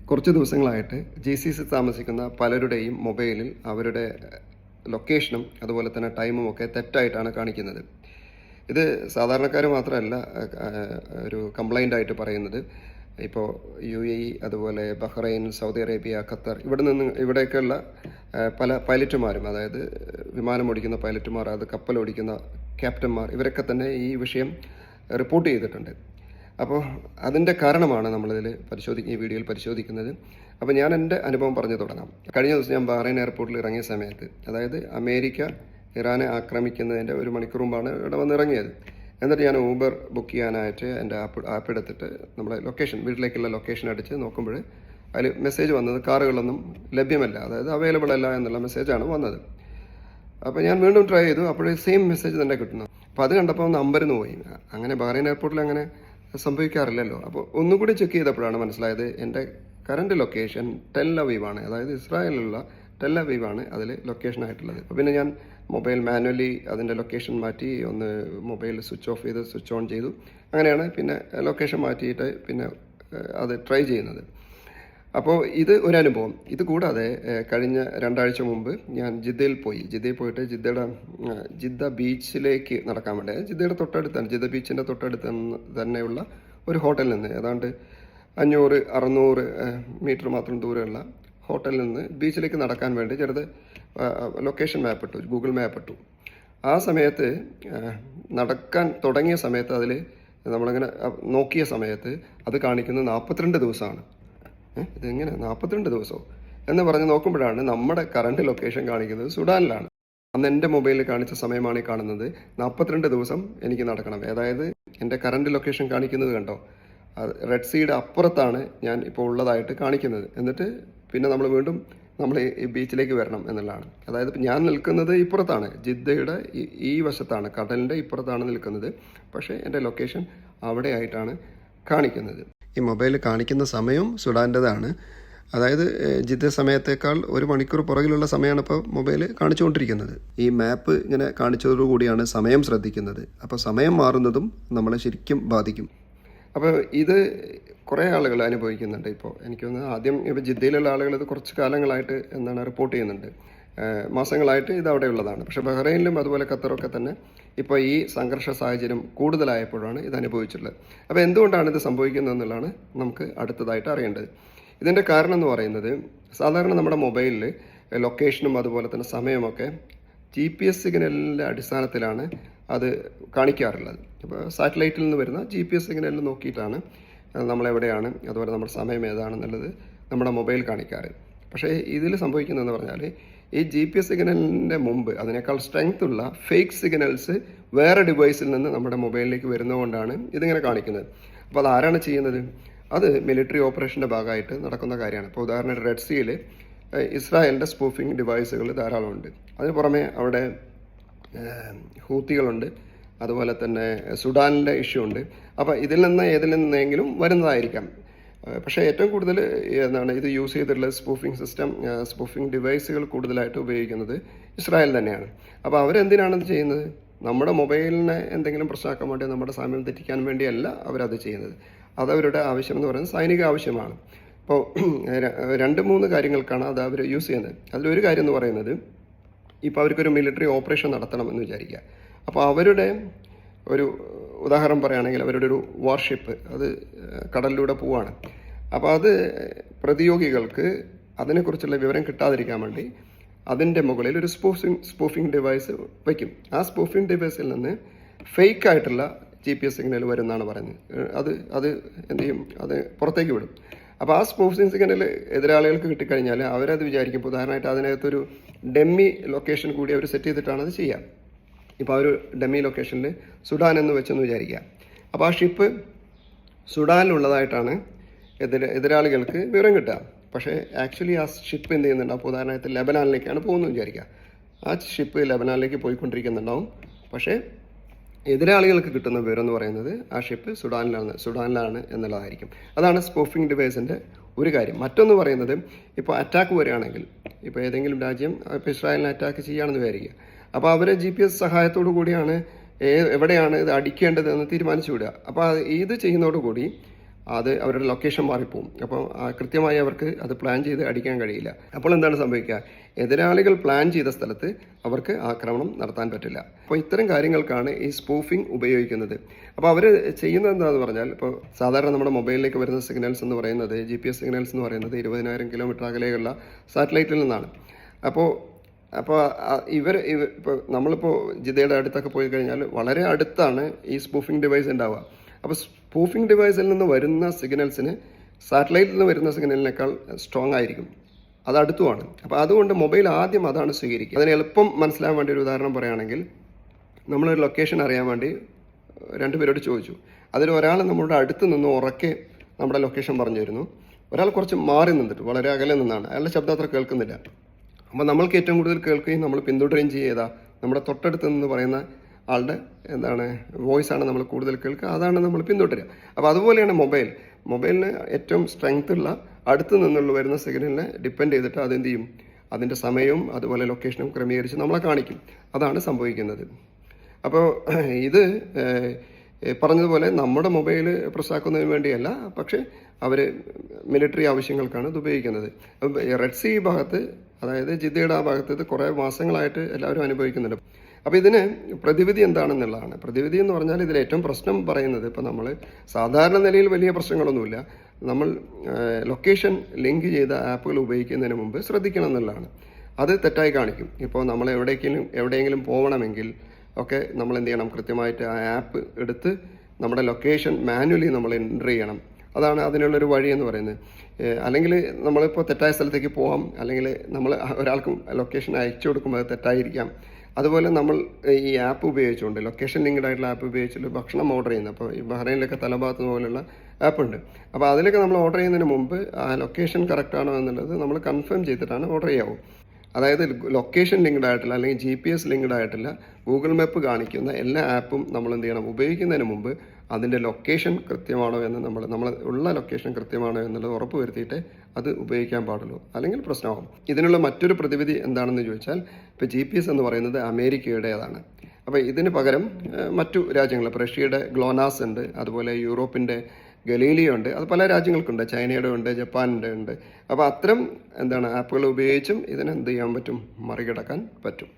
കുറച്ച് ദിവസങ്ങളായിട്ട് GCC താമസിക്കുന്ന പലരുടെയും മൊബൈലിൽ അവരുടെ ലൊക്കേഷനും അതുപോലെ തന്നെ ടൈമും ഒക്കെ തെറ്റായിട്ടാണ് കാണിക്കുന്നത്. ഇത് സാധാരണക്കാർ മാത്രമല്ല ഒരു കംപ്ലൈൻ്റ് ആയിട്ട് പറയുന്നത്. ഇപ്പോൾ UAE, അതുപോലെ ബഹ്റൈൻ, സൗദി അറേബ്യ, ഖത്തർ, ഇവിടെയൊക്കെയുള്ള പല പൈലറ്റുമാരും, അതായത് വിമാനം ഓടിക്കുന്ന പൈലറ്റുമാർ, അത് കപ്പലോടിക്കുന്ന ക്യാപ്റ്റന്മാർ, ഇവരൊക്കെ തന്നെ ഈ വിഷയം റിപ്പോർട്ട് ചെയ്തിട്ടുണ്ട്. അപ്പോൾ അതിൻ്റെ കാരണമാണ് നമ്മളിതിൽ ഈ വീഡിയോയിൽ പരിശോധിക്കുന്നത്. അപ്പോൾ ഞാൻ എൻ്റെ അനുഭവം പറഞ്ഞു തുടങ്ങാം. കഴിഞ്ഞ ദിവസം ഞാൻ ബഹ്റൈൻ എയർപോർട്ടിൽ ഇറങ്ങിയ സമയത്ത്, അതായത് അമേരിക്ക ഇറാനെ ആക്രമിക്കുന്നതിൻ്റെ ഒരു മണിക്കൂർ മുമ്പാണ് ഇവിടെ വന്നിറങ്ങിയത്. എന്നിട്ട് ഞാൻ ഊബർ ബുക്ക് ചെയ്യാനായിട്ട് എൻ്റെ ആപ്പ് എടുത്തിട്ട് നമ്മുടെ വീട്ടിലേക്കുള്ള ലൊക്കേഷൻ അടിച്ച് നോക്കുമ്പോൾ അതിൽ മെസ്സേജ് വന്നത് കാറുകളൊന്നും ലഭ്യമല്ല, അതായത് അവൈലബിൾ അല്ല എന്നുള്ള മെസ്സേജാണ് വന്നത്. അപ്പോൾ ഞാൻ വീണ്ടും ട്രൈ ചെയ്തു, അപ്പോഴേ സെയിം മെസ്സേജ് തന്നെ കിട്ടുന്നു. അപ്പോൾ അത് കണ്ടപ്പോൾ നമ്പറിന് പോയി. അങ്ങനെ ബഹ്റൈൻ എയർപോർട്ടിൽ അങ്ങനെ സംഭവിക്കാറില്ലല്ലോ. അപ്പോൾ ഒന്നുകൂടി ചെക്ക് ചെയ്തപ്പോഴാണ് മനസ്സിലായത് എൻ്റെ കറണ്ട് ലൊക്കേഷൻ ടെൽ അവീവാണ്, അതായത് ഇസ്രായേലിലുള്ള ടെൽ അവീവാണ് അതിൽ ലൊക്കേഷൻ ആയിട്ടുള്ളത്. അപ്പോൾ പിന്നെ ഞാൻ മൊബൈൽ മാനുവലി അതിൻ്റെ ലൊക്കേഷൻ മാറ്റി മൊബൈൽ സ്വിച്ച് ഓഫ് ചെയ്ത് സ്വിച്ച് ഓൺ ചെയ്തു. അങ്ങനെയാണ് പിന്നെ ലൊക്കേഷൻ മാറ്റിയിട്ട് പിന്നെ അത് ട്രൈ ചെയ്യുന്നത്. അപ്പോൾ ഇത് ഒരു അനുഭവം. ഇത് കൂടാതെ കഴിഞ്ഞ 2 ആഴ്ച മുമ്പ് ഞാൻ ജിദ്ദയിൽ പോയിട്ട് ജിദ്ദ ബീച്ചിലേക്ക് നടക്കാൻ വേണ്ടി, ജിദ്ദയുടെ തൊട്ടടുത്താണ്, ജിദ്ദ ബീച്ചിൻ്റെ തൊട്ടടുത്ത് തന്നെയുള്ള ഒരു ഹോട്ടലിൽ നിന്ന് ഏതാണ്ട് 500-600 മീറ്റർ മാത്രം ദൂരമുള്ള ഹോട്ടലിൽ നിന്ന് ബീച്ചിലേക്ക് നടക്കാൻ വേണ്ടി ലൊക്കേഷൻ മാപ്പ് ഇട്ടു, ഗൂഗിൾ മാപ്പ് ഇട്ടു. ആ സമയത്ത് നടക്കാൻ തുടങ്ങിയ സമയത്ത് അതിൽ നമ്മളിങ്ങനെ നോക്കിയ സമയത്ത് അത് കാണിക്കുന്നത് 42 ദിവസമാണ്. ഇതെങ്ങനെ 42 ദിവസമോ എന്ന് പറഞ്ഞ് നോക്കുമ്പോഴാണ് നമ്മുടെ കറണ്ട് ലൊക്കേഷൻ കാണിക്കുന്നത് സുഡാനിലാണ്. അന്ന് എൻ്റെ മൊബൈലിൽ കാണിച്ച സമയമാണ് ഈ കാണുന്നത്. 42 ദിവസം എനിക്ക് നടക്കണം. അതായത് എൻ്റെ കറണ്ട് ലൊക്കേഷൻ കാണിക്കുന്നത് കണ്ടോ, റെഡ് സീയുടെ അപ്പുറത്താണ് ഞാൻ ഇപ്പോൾ ഉള്ളതായിട്ട് കാണിക്കുന്നത്. എന്നിട്ട് പിന്നെ നമ്മൾ ഈ ബീച്ചിലേക്ക് വരണം എന്നുള്ളതാണ്. അതായത് ഞാൻ നിൽക്കുന്നത് ഇപ്പുറത്താണ്, ജിദ്ദയുടെ ഈ വശത്താണ്, കടലിൻ്റെ ഇപ്പുറത്താണ് നിൽക്കുന്നത്. പക്ഷേ എൻ്റെ ലൊക്കേഷൻ അവിടെ ആയിട്ടാണ് കാണിക്കുന്നത്. ഈ മൊബൈൽ കാണിക്കുന്ന സമയവും സുഡാൻ്റെതാണ്. അതായത് ജിദ്ദ സമയത്തേക്കാൾ 1 മണിക്കൂർ പുറകിലുള്ള സമയമാണ് ഇപ്പോൾ മൊബൈൽ കാണിച്ചുകൊണ്ടിരിക്കുന്നത്. ഈ മാപ്പ് ഇങ്ങനെ കാണിച്ചതോടുകൂടിയാണ് സമയം ശ്രദ്ധിക്കുന്നത്. അപ്പോൾ സമയം മാറുന്നതും നമ്മളെ ശരിക്കും ബാധിക്കും. അപ്പോൾ ഇത് കുറേ ആളുകൾ അനുഭവിക്കുന്നുണ്ട്. ഇപ്പോൾ എനിക്കൊന്ന് ആദ്യം ഇപ്പോൾ ജിദ്ദയിലുള്ള ആളുകൾ ഇത് കുറച്ച് കാലങ്ങളായിട്ട് റിപ്പോർട്ട് ചെയ്യുന്നുണ്ട്, മാസങ്ങളായിട്ട് ഇത് അവിടെ ഉള്ളതാണ്. പക്ഷേ ബഹ്റൈനിലും അതുപോലെ ഖത്തറൊക്കെ തന്നെ ഇപ്പോൾ ഈ സംഘർഷ സാഹചര്യം കൂടുതലായപ്പോഴാണ് ഇത് അനുഭവിച്ചിട്ടുള്ളത്. അപ്പോൾ എന്തുകൊണ്ടാണ് ഇത് സംഭവിക്കുന്നത് എന്നുള്ളതാണ് നമുക്ക് അടുത്തതായിട്ട് അറിയേണ്ടത്. ഇതിൻ്റെ കാരണം എന്ന് പറയുന്നത്, സാധാരണ നമ്മുടെ മൊബൈലിൽ ലൊക്കേഷനും അതുപോലെ തന്നെ സമയമൊക്കെ GPS സിഗ്നലിൻ്റെ അടിസ്ഥാനത്തിലാണ് അത് കാണിക്കാറുള്ളത്. ഇപ്പോൾ സാറ്റലൈറ്റിൽ നിന്ന് വരുന്ന GPS സിഗ്നലിൽ നോക്കിയിട്ടാണ് നമ്മളെവിടെയാണ്, അതുപോലെ നമ്മുടെ സമയം ഏതാണെന്നുള്ളത് നമ്മുടെ മൊബൈൽ കാണിക്കാറ്. പക്ഷേ ഇതിൽ സംഭവിക്കുന്നതെന്ന് പറഞ്ഞാൽ, ഈ GPS സിഗ്നലിൻ്റെ മുമ്പ് അതിനേക്കാൾ സ്ട്രെങ്ത് ഉള്ള ഫേക്ക് സിഗ്നൽസ് വേറെ ഡിവൈസിൽ നിന്ന് നമ്മുടെ മൊബൈലിലേക്ക് വരുന്നതുകൊണ്ടാണ് ഇതിങ്ങനെ കാണിക്കുന്നത്. അപ്പോൾ അതാരാണ് ചെയ്യുന്നത്? അത് മിലിറ്ററി ഓപ്പറേഷൻ്റെ ഭാഗമായിട്ട് നടക്കുന്ന കാര്യമാണ്. ഇപ്പോൾ ഉദാഹരണമായിട്ട് റെഡ് സീയിൽ ഇസ്രായേലിൻ്റെ സ്പൂഫിംഗ് ഡിവൈസുകൾ ധാരാളമുണ്ട്. അതിന് പുറമെ അവിടെ ഹൂത്തികളുണ്ട്, അതുപോലെ തന്നെ സുഡാനിൻ്റെ ഇഷ്യൂ ഉണ്ട്. അപ്പോൾ ഇതിൽ നിന്നെങ്കിലും വരുന്നതായിരിക്കാം. പക്ഷേ ഏറ്റവും കൂടുതൽ ഇത് യൂസ് ചെയ്തിട്ടുള്ള സ്പൂഫിംഗ് ഡിവൈസുകൾ കൂടുതലായിട്ട് ഉപയോഗിക്കുന്നത് ഇസ്രായേൽ തന്നെയാണ്. അപ്പോൾ അവരെന്തിനാണത് ചെയ്യുന്നത്? നമ്മുടെ മൊബൈലിനെ എന്തെങ്കിലും പ്രശ്നമാക്കാൻ വേണ്ടി, നമ്മുടെ സമയം തെറ്റിക്കാൻ വേണ്ടിയല്ല അവരത് ചെയ്യുന്നത്. അതവരുടെ ആവശ്യം എന്ന് പറയുന്നത് സൈനിക ആവശ്യമാണ്. അപ്പോൾ 2-3 കാര്യങ്ങൾക്കാണ് അത് അവർ യൂസ് ചെയ്യുന്നത്. അതിലൊരു കാര്യം എന്ന് പറയുന്നത്, ഇപ്പോൾ അവർക്കൊരു മിലിറ്ററി ഓപ്പറേഷൻ നടത്തണം എന്ന് വിചാരിക്കുക. അപ്പോൾ അവരുടെ ഒരു ഉദാഹരണം പറയുകയാണെങ്കിൽ, അവരുടെ ഒരു വാർഷിപ്പ് അത് കടലിലൂടെ പോവുകയാണ്. അപ്പോൾ അത് പ്രതിയോഗികൾക്ക് അതിനെക്കുറിച്ചുള്ള വിവരം കിട്ടാതിരിക്കാൻ വേണ്ടി അതിൻ്റെ മുകളിൽ ഒരു സ്പൂഫിംഗ് ഡിവൈസ് വയ്ക്കും. ആ സ്പൂഫിംഗ് ഡിവൈസിൽ നിന്ന് ഫേക്കായിട്ടുള്ള GPS സിഗ്നൽ വരുമെന്നാണ് പറയുന്നത്. അത് എന്ത് ചെയ്യും? അത് പുറത്തേക്ക് വിടും. അപ്പോൾ ആ സ്പൂഫിംഗ് സിഗ്നൽ എതിരാളികൾക്ക് കിട്ടിക്കഴിഞ്ഞാൽ അവരത് വിചാരിക്കും, ഉദാഹരണമായിട്ട് അതിനകത്തൊരു ഡെമ്മി ലൊക്കേഷൻ കൂടി അവർ സെറ്റ് ചെയ്തിട്ടാണ് അത് ചെയ്യുക. ഇപ്പോൾ ആ ഒരു ഡെമ്മി ലൊക്കേഷനിൽ സുഡാൻ എന്ന് വെച്ചെന്ന് വിചാരിക്കുക. അപ്പോൾ ആ ഷിപ്പ് സുഡാനിലുള്ളതായിട്ടാണ് എതിരാളികൾക്ക് വിവരം കിട്ടുക. പക്ഷേ ആക്ച്വലി ആ ഷിപ്പ് എന്ത് ചെയ്യുന്നുണ്ട്? അപ്പോൾ ഉദാഹരണമായിട്ട് ലെബനാനിലേക്കാണ് പോകുന്നത് വിചാരിക്കുക. ആ ഷിപ്പ് ലെബനാനിലേക്ക് പോയിക്കൊണ്ടിരിക്കുന്നുണ്ടാവും. പക്ഷേ എതിരാളികൾക്ക് കിട്ടുന്ന വിവരം എന്ന് പറയുന്നത് ആ ഷിപ്പ് സുഡാനിലാണ് എന്നുള്ളതായിരിക്കും. അതാണ് സ്പൂഫിംഗ് ഡിവൈസിൻ്റെ ഒരു കാര്യം. മറ്റൊന്ന് പറയുന്നത്, ഇപ്പോൾ അറ്റാക്ക് വരികയാണെങ്കിൽ, ഇപ്പോൾ ഏതെങ്കിലും രാജ്യം ഇപ്പോൾ ഇസ്രായേലിനെ അറ്റാക്ക് ചെയ്യുകയാണെന്ന് വിചാരിക്കുക. അപ്പോൾ അവർ GPS സഹായത്തോടു കൂടിയാണ് എവിടെയാണ് ഇത് അടിക്കേണ്ടതെന്ന് തീരുമാനിച്ചു വിടുക. അപ്പോൾ ഇത് ചെയ്യുന്നതോടുകൂടി അത് അവരുടെ ലൊക്കേഷൻ മാറിപ്പോവും. അപ്പോൾ കൃത്യമായി അവർക്ക് അത് പ്ലാൻ ചെയ്ത് അടിക്കാൻ കഴിയില്ല. അപ്പോൾ എന്താണ് സംഭവിക്കുക? എതിരാളികൾ പ്ലാൻ ചെയ്ത സ്ഥലത്ത് അവർക്ക് ആക്രമണം നടത്താൻ പറ്റില്ല. അപ്പോൾ ഇത്തരം കാര്യങ്ങൾക്കാണ് ഈ സ്പൂഫിംഗ് ഉപയോഗിക്കുന്നത്. അപ്പോൾ അവർ ചെയ്യുന്നത് എന്താണെന്ന് പറഞ്ഞാൽ, ഇപ്പോൾ സാധാരണ നമ്മുടെ മൊബൈലിലേക്ക് വരുന്ന സിഗ്നൽസ് എന്ന് പറയുന്നത്, GPS സിഗ്നൽസ് എന്ന് പറയുന്നത് 20,000 കിലോമീറ്റർ അകലെയുള്ള സാറ്റലൈറ്റിൽ നിന്നാണ്. അപ്പോൾ ഇപ്പോൾ നമ്മളിപ്പോൾ ജിദ്ദയുടെ അടുത്തൊക്കെ പോയി കഴിഞ്ഞാൽ വളരെ അടുത്താണ് ഈ സ്പൂഫിംഗ് ഡിവൈസ് ഉണ്ടാവുക. അപ്പോൾ സ്പൂഫിംഗ് ഡിവൈസിൽ നിന്ന് വരുന്ന സിഗ്നൽസിന് സാറ്റലൈറ്റിൽ നിന്ന് വരുന്ന സിഗ്നലിനേക്കാൾ സ്ട്രോങ് ആയിരിക്കും, അത് അടുത്തുമാണ്. അപ്പോൾ അതുകൊണ്ട് മൊബൈൽ ആദ്യം അതാണ് സ്വീകരിക്കുക. അതിന് എളുപ്പം മനസ്സിലാൻ വേണ്ടി ഒരു ഉദാഹരണം പറയുകയാണെങ്കിൽ, നമ്മളൊരു ലൊക്കേഷൻ അറിയാൻ വേണ്ടി 2 പേരോട് ചോദിച്ചു. അതിൽ ഒരാൾ നമ്മളുടെ അടുത്ത് നിന്ന് ഉറക്കെ നമ്മുടെ ലൊക്കേഷൻ പറഞ്ഞു തരുന്നു, ഒരാൾ കുറച്ച് മാറി നിന്നിട്ട് വളരെ അകലെ നിന്നാണ്, അയാളുടെ ശബ്ദം അത്ര കേൾക്കുന്നില്ല. അപ്പോൾ നമ്മൾക്ക് ഏറ്റവും കൂടുതൽ കേൾക്കുകയും നമ്മൾ പിന്തുടരുകയും ചെയ്താ നമ്മുടെ തൊട്ടടുത്ത് നിന്ന് പറയുന്ന ആളുടെ വോയിസാണ് നമ്മൾ കൂടുതൽ കേൾക്കുക, അതാണ് നമ്മൾ പിന്തുടരുക. അപ്പോൾ അതുപോലെയാണ് മൊബൈലിന് ഏറ്റവും സ്ട്രെങ്ത് ഉള്ള അടുത്ത് നിന്നുള്ള വരുന്ന സിഗ്നലിനെ ഡിപ്പെൻഡ് ചെയ്തിട്ട് അതെന്ത് ചെയ്യും, അതിൻ്റെ സമയവും അതുപോലെ ലൊക്കേഷനും ക്രമീകരിച്ച് നമ്മളെ കാണിക്കും. അതാണ് സംഭവിക്കുന്നത്. അപ്പോൾ ഇത് പറഞ്ഞതുപോലെ നമ്മുടെ മൊബൈൽ പ്രസ്സാക്കുന്നതിന് വേണ്ടിയല്ല, പക്ഷേ അവർ മിലിറ്ററി ആവശ്യങ്ങൾക്കാണ് ഇത് ഉപയോഗിക്കുന്നത്. റെഡ് സീ ഭാഗത്ത്, അതായത് ജിദ്ദയുടെ ആ ഭാഗത്ത് ഇത് കുറേ മാസങ്ങളായിട്ട് എല്ലാവരും അനുഭവിക്കുന്നുണ്ട്. അപ്പോൾ ഇതിന് പ്രതിവിധി എന്താണെന്നുള്ളതാണ്. പ്രതിവിധി എന്ന് പറഞ്ഞാൽ ഇതിൽ ഏറ്റവും പ്രശ്നം പറയുന്നത്, ഇപ്പോൾ നമ്മൾ സാധാരണ നിലയിൽ വലിയ പ്രശ്നങ്ങളൊന്നുമില്ല, നമ്മൾ ലൊക്കേഷൻ ലിങ്ക് ചെയ്ത ആപ്പുകൾ ഉപയോഗിക്കുന്നതിന് മുമ്പ് ശ്രദ്ധിക്കണം എന്നുള്ളതാണ്. അത് തെറ്റായി കാണിക്കും. ഇപ്പോൾ നമ്മൾ എവിടെയെങ്കിലും പോകണമെങ്കിൽ ഒക്കെ നമ്മൾ എന്ത് ചെയ്യണം, കൃത്യമായിട്ട് ആ ആപ്പ് എടുത്ത് നമ്മുടെ ലൊക്കേഷൻ മാനുവലി നമ്മൾ എൻ്റർ ചെയ്യണം. അതാണ് അതിനുള്ളൊരു വഴി എന്ന് പറയുന്നത്. അല്ലെങ്കിൽ നമ്മളിപ്പോൾ തെറ്റായ സ്ഥലത്തേക്ക് പോകാം, അല്ലെങ്കിൽ നമ്മൾ ഒരാൾക്ക് ലൊക്കേഷൻ അയച്ചു കൊടുക്കുമ്പോൾ അത് തെറ്റായിരിക്കാം. അതുപോലെ നമ്മൾ ഈ ആപ്പ് ഉപയോഗിച്ചുകൊണ്ട്, ലൊക്കേഷൻ ലിങ്ക്ഡ് ആയിട്ടുള്ള ആപ്പ് ഉപയോഗിച്ചിട്ട് ഭക്ഷണം ഓർഡർ ചെയ്യുന്നത്, അപ്പോൾ ഈ ബഹ്റൈനിലൊക്കെ തലഭാഗത്ത് പോലുള്ള ആപ്പുണ്ട്. അപ്പോൾ അതിലൊക്കെ നമ്മൾ ഓർഡർ ചെയ്യുന്നതിന് മുമ്പ് ആ ലൊക്കേഷൻ കറക്റ്റാണോ എന്നുള്ളത് നമ്മൾ കൺഫേം ചെയ്തിട്ടാണ് ഓർഡർ ചെയ്യാവൂ. അതായത് ലൊക്കേഷൻ ലിങ്ക്ഡ് ആയിട്ടുള്ള അല്ലെങ്കിൽ GPS ലിങ്ക്ഡ് ആയിട്ടുള്ള ഗൂഗിൾ മാപ്പ് കാണിക്കുന്ന എല്ലാ ആപ്പും നമ്മൾ എന്ത് ചെയ്യണം, ഉപയോഗിക്കുന്നതിന് മുമ്പ് അതിൻ്റെ ലൊക്കേഷൻ കൃത്യമാണോ എന്ന് നമ്മൾ ഉള്ള ലൊക്കേഷൻ കൃത്യമാണോ എന്നുള്ളത് ഉറപ്പ് വരുത്തിയിട്ട് അത് ഉപയോഗിക്കാൻ പാടുള്ളൂ, അല്ലെങ്കിൽ പ്രശ്നമാകും. ഇതിനുള്ള മറ്റൊരു പ്രതിവിധി എന്താണെന്ന് ചോദിച്ചാൽ, ഇപ്പോൾ GPS എന്ന് പറയുന്നത് അമേരിക്കയുടേതാണ്. അപ്പോൾ ഇതിന് പകരം മറ്റു രാജ്യങ്ങൾ, ഇപ്പോൾ റഷ്യയുടെ ഗ്ലോനാസ് ഉണ്ട്, അതുപോലെ യൂറോപ്പിൻ്റെ ഗലീലിയോ ഉണ്ട്, അത് പല രാജ്യങ്ങൾക്കുണ്ട്, ചൈനയുടെ ഉണ്ട്, ജപ്പാനിൻ്റെ ഉണ്ട്. അപ്പോൾ അത്തരം ആപ്പുകൾ ഉപയോഗിച്ചും ഇതിനെന്ത് ചെയ്യാൻ പറ്റും, മറികടക്കാൻ പറ്റും.